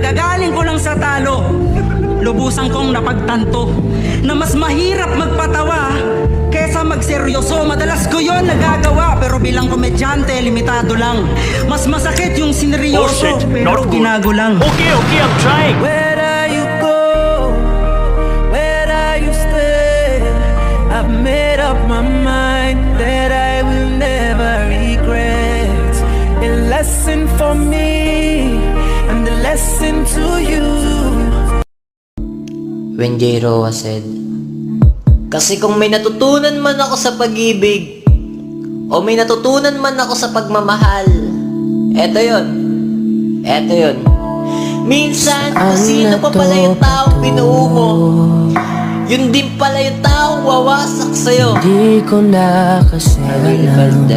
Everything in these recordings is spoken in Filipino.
Kagagaling ko lang sa talo. Lubusan kong napagtanto na mas mahirap magpatawa kesa magseryoso. Madalas ko yon nagagawa, pero bilang komedyante, limitado lang. Mas masakit yung sineryoso, pero ginago lang. Okay, I'm trying. Where are you go? Where are you stay? I've made up my mind that I will never regret. A lesson for me and a lesson to you. When J. Roa said, kasi kung may natutunan man ako sa pag-ibig o may natutunan man ako sa pagmamahal, eto yun. Minsan, kung sino pa pala yung taong binuo mo, yun din pala yung taong wawasak sa'yo. Di ko na kasi alam.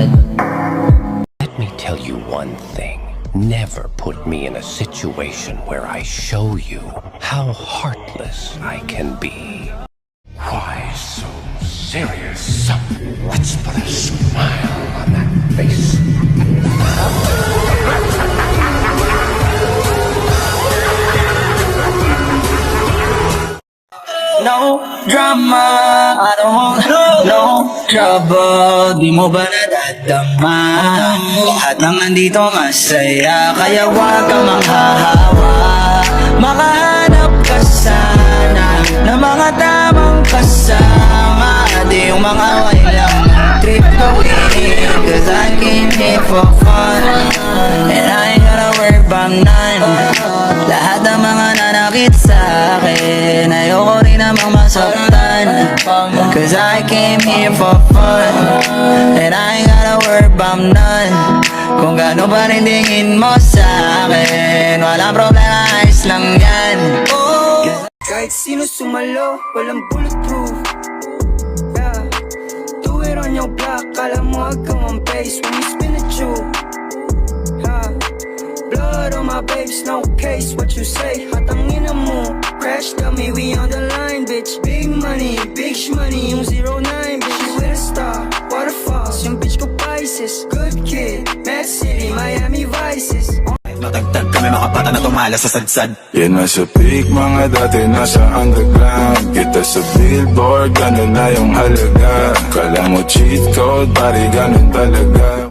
Let me tell you one thing. Never put me in a situation where I show you how heartless I can be. Why so serious? Let's put a smile on that face. No drama, I don't no trouble. Di mo ba nadadama? Lahat ng nandito masaya, kaya wag kang manghahawa. Makahanap ka sana ng mga tamang kasama, di yung mga walang trip gawin. Cause I came here for fun and I ain't gonna worry about none. Lahat ng mga nanakit sa'kin, ayoko rin namang masaktan. Cause I came here for fun and I ain't gotta worry about none. Kung gaano pa rin tingin mo sa'kin, walang problema, ayos lang yan. Kahit sino sumalo, walang bulletproof. Yeah. Do it on your block, kala mo agam on base when you spin a chew. Blood on my babes, no case, what you say, hatangin na mo. Crash dummy, we on the line, bitch. Big money, yung 09, bitch. You with a star, waterfalls, yung bitch ko Pisces. Good kid, Mad City, Miami Vices. Natagtag kami mga bata na tumala sa sadsad. Yan nasa peak, mga dati nasa underground. Kita sa billboard, ganun na yung halaga. Kala mo cheat code, pare ganun talaga.